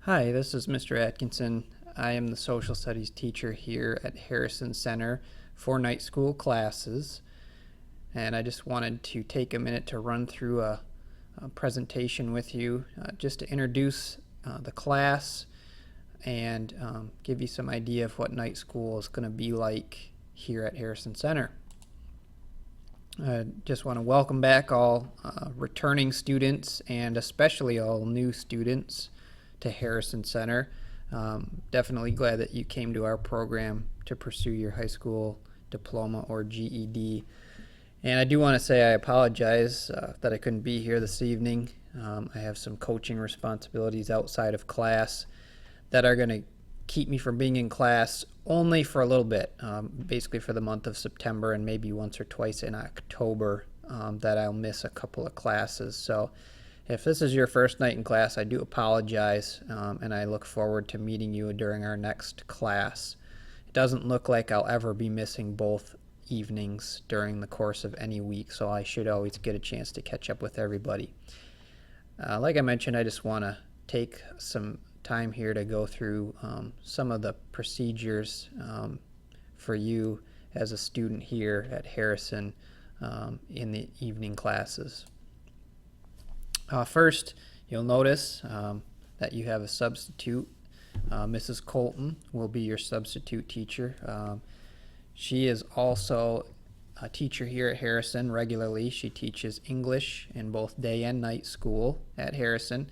Hi, this is Mr. Atkinson. I am the social studies teacher here at Harrison Center for night school classes, and I just wanted to take a minute to run through a presentation with you just to introduce the class and give you some idea of what night school is going to be like here at Harrison Center. I just want to welcome back all returning students and especially all new students to Harrison Center. Definitely glad that you came to our program to pursue your high school diploma or GED. And I do want to say I apologize that I couldn't be here this evening. I have some coaching responsibilities outside of class that are going to keep me from being in class only for a little bit, basically for the month of September and maybe once or twice in October that I'll miss a couple of classes. So if this is your first night in class, I do apologize, and I look forward to meeting you during our next class. It doesn't look like I'll ever be missing both evenings during the course of any week, so I should always get a chance to catch up with everybody. Like I mentioned, I just want to take some time here to go through some of the procedures for you as a student here at Harrison in the evening classes. First, you'll notice that you have a substitute. Mrs. Colton will be your substitute teacher. She is also a teacher here at Harrison regularly. She teaches English in both day and night school at Harrison.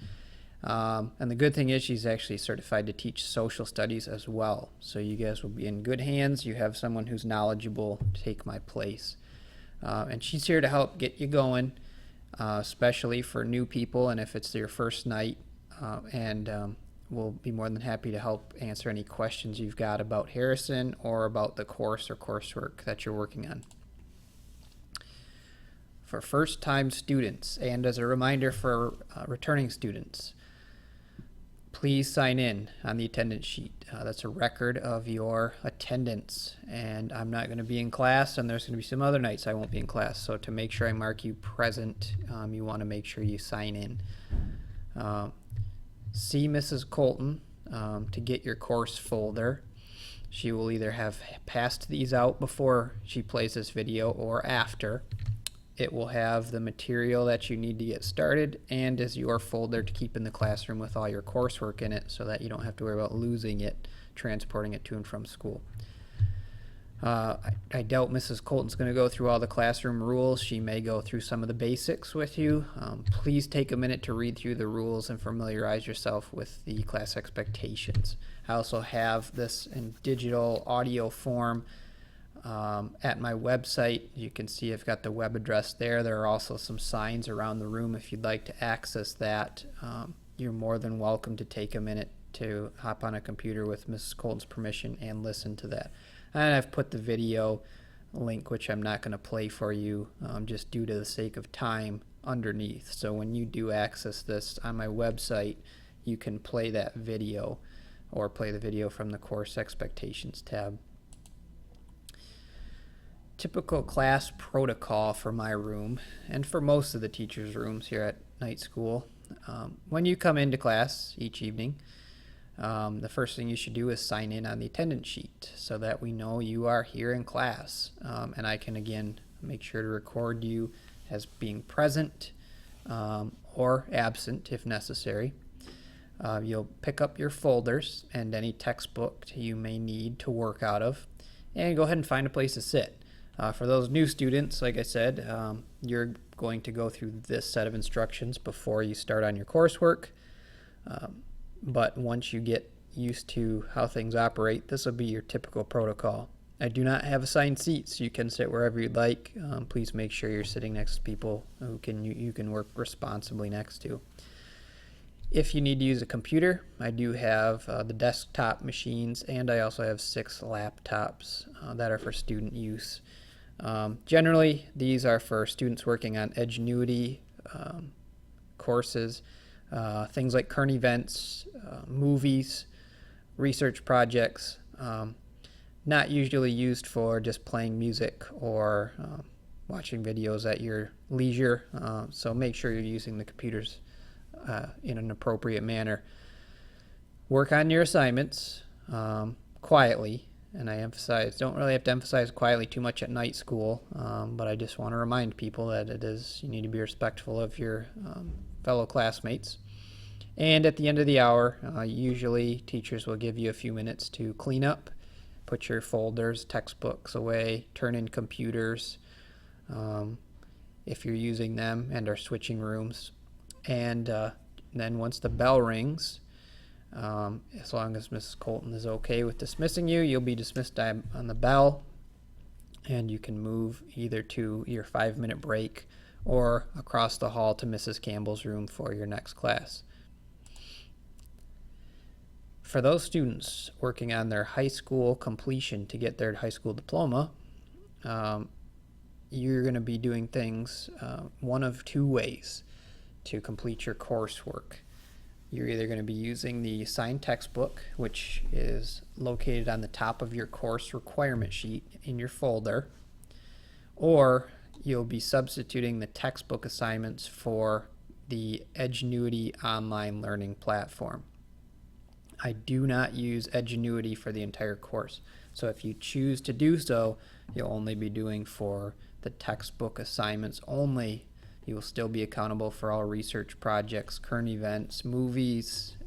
And the good thing is she's actually certified to teach social studies as well. So you guys will be in good hands. You have someone who's knowledgeable to take my place. And she's here to help get you going. Especially for new people and if it's your first night, and we'll be more than happy to help answer any questions you've got about Harrison or about the course or coursework that you're working on. For first-time students, and as a reminder for returning students, please sign in on the attendance sheet. That's a record of your attendance, and I'm not going to be in class, and there's going to be some other nights I won't be in class, so to make sure I mark you present, you want to make sure you sign in. See Mrs. Colton to get your course folder. She will either have passed these out before she plays this video or after. It will have the material that you need to get started and is your folder to keep in the classroom with all your coursework in it so that you don't have to worry about losing it, transporting it to and from school. I doubt Mrs. Colton's going to go through all the classroom rules. She may go through some of the basics with you. Please take a minute to read through the rules and familiarize yourself with the class expectations. I also have this in digital audio form at my website. You can see I've got the web address there. There are also some signs around the room if you'd like to access that. You're more than welcome to take a minute to hop on a computer with Mrs. Colton's permission and listen to that. And I've put the video link, which I'm not going to play for you just due to the sake of time, underneath. So when you do access this on my website, you can play that video or play the video from the course expectations tab. Typical class protocol for my room and for most of the teachers' rooms here at night school. When you come into class each evening, the first thing you should do is sign in on the attendance sheet so that we know you are here in class. And I can again make sure to record you as being present or absent if necessary. You'll pick up your folders and any textbook you may need to work out of and go ahead and find a place to sit. For those new students, like I said, you're going to go through this set of instructions before you start on your coursework. But once you get used to how things operate, this will be your typical protocol. I do not have assigned seats. You can sit wherever you'd like. Please make sure you're sitting next to people who you can work responsibly next to. If you need to use a computer, I do have the desktop machines, and I also have 6 laptops that are for student use. Generally, these are for students working on Edgenuity courses, things like current events, movies, research projects, not usually used for just playing music or watching videos at your leisure, so make sure you're using the computers in an appropriate manner. Work on your assignments quietly. And I emphasize, don't really have to emphasize quietly too much at night school, but I just want to remind people that you need to be respectful of your fellow classmates. And at the end of the hour, usually teachers will give you a few minutes to clean up, put your folders, textbooks away, turn in computers if you're using them and are switching rooms. And then once the bell rings, as long as Mrs. Colton is okay with dismissing you, you'll be dismissed on the bell, and you can move either to your 5-minute break or across the hall to Mrs. Campbell's room for your next class. For those students working on their high school completion to get their high school diploma, you're going to be doing things one of two ways to complete your coursework. You're either going to be using the assigned textbook, which is located on the top of your course requirement sheet in your folder, or you'll be substituting the textbook assignments for the Edgenuity online learning platform. I do not use Edgenuity for the entire course, so if you choose to do so, you'll only be doing for the textbook assignments only. You will still be accountable for all research projects, current events, movies,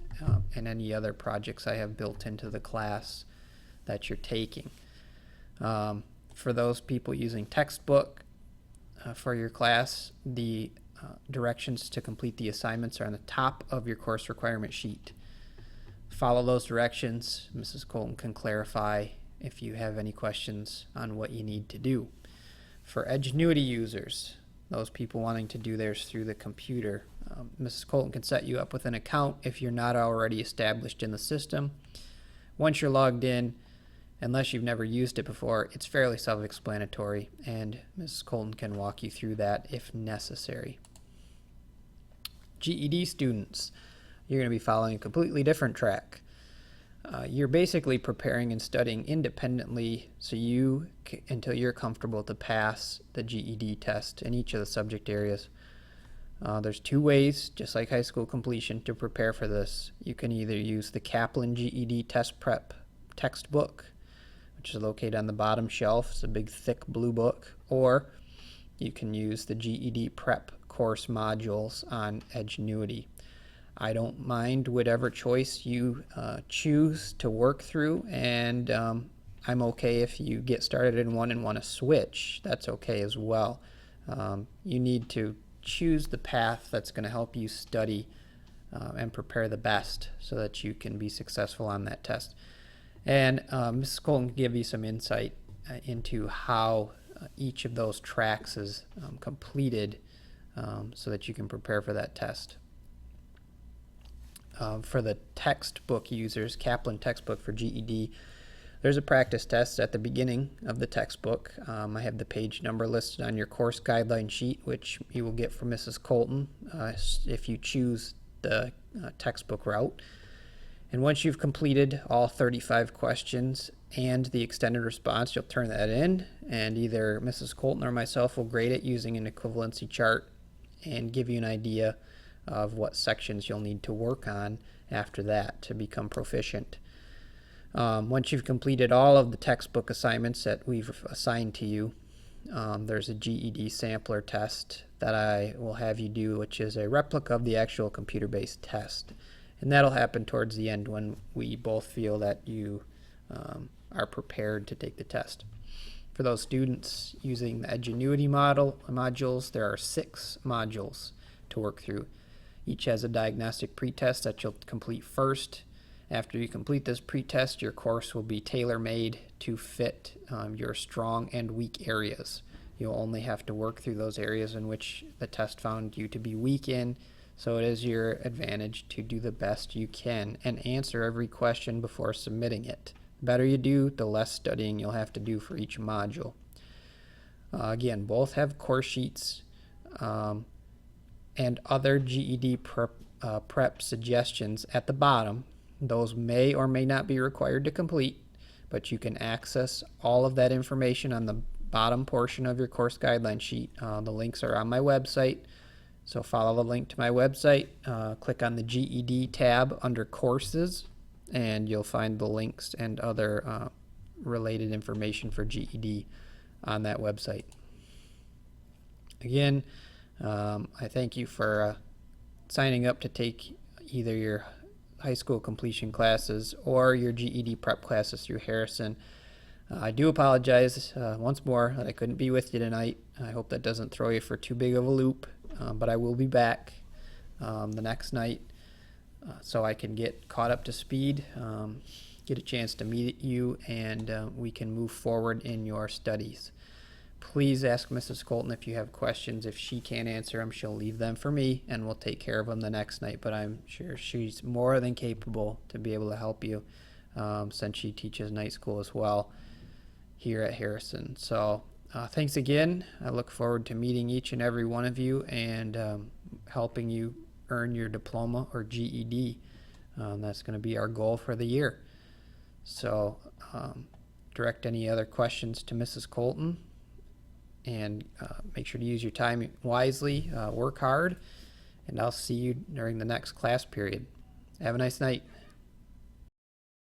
and any other projects I have built into the class that you're taking. For those people using textbook for your class, the directions to complete the assignments are on the top of your course requirement sheet. Follow those directions. Mrs. Colton can clarify if you have any questions on what you need to do. For Edgenuity users, those people wanting to do theirs through the computer, Mrs. Colton can set you up with an account if you're not already established in the system. Once you're logged in, unless you've never used it before, it's fairly self-explanatory, and Mrs. Colton can walk you through that if necessary. GED students, you're going to be following a completely different track. You're basically preparing and studying independently until you're comfortable to pass the GED test in each of the subject areas. There's two ways, just like high school completion, to prepare for this. You can either use the Kaplan GED Test Prep textbook, which is located on the bottom shelf. It's a big, thick blue book. Or you can use the GED Prep course modules on Edgenuity. I don't mind whatever choice you choose to work through, and I'm okay if you get started in one and want to switch. That's okay as well. You need to choose the path that's going to help you study and prepare the best so that you can be successful on that test. And Mrs. Colton can give you some insight into how each of those tracks is completed so that you can prepare for that test. For the textbook users, Kaplan textbook for GED, there's a practice test at the beginning of the textbook. I have the page number listed on your course guideline sheet, which you will get from Mrs. Colton if you choose the textbook route. And once you've completed all 35 questions and the extended response, you'll turn that in, and either Mrs. Colton or myself will grade it using an equivalency chart and give you an idea of what sections you'll need to work on after that to become proficient. Once you've completed all of the textbook assignments that we've assigned to you, there's a GED sampler test that I will have you do, which is a replica of the actual computer-based test. And that'll happen towards the end when we both feel that you are prepared to take the test. For those students using the Edgenuity modules, there are 6 modules to work through. Each has a diagnostic pretest that you'll complete first. After you complete this pretest, your course will be tailor-made to fit your strong and weak areas. You'll only have to work through those areas in which the test found you to be weak in, so it is your advantage to do the best you can and answer every question before submitting it. The better you do, the less studying you'll have to do for each module. Again, both have course sheets and other GED prep suggestions at the bottom. Those may or may not be required to complete, but you can access all of that information on the bottom portion of your course guideline sheet. The links are on my website, so follow the link to my website. Click on the GED tab under Courses, and you'll find the links and other related information for GED on that website. Again, I thank you for signing up to take either your high school completion classes or your GED prep classes through Harrison. I do apologize once more that I couldn't be with you tonight. I hope that doesn't throw you for too big of a loop, but I will be back the next night so I can get caught up to speed, get a chance to meet you, and we can move forward in your studies. Please ask Mrs. Colton if you have questions. If she can't answer them, she'll leave them for me, and we'll take care of them the next night. But I'm sure she's more than capable to be able to help you since she teaches night school as well here at Harrison. So thanks again. I look forward to meeting each and every one of you and helping you earn your diploma or GED. That's going to be our goal for the year. So direct any other questions to Mrs. Colton, and make sure to use your time wisely, work hard, and I'll see you during the next class period. Have a nice night.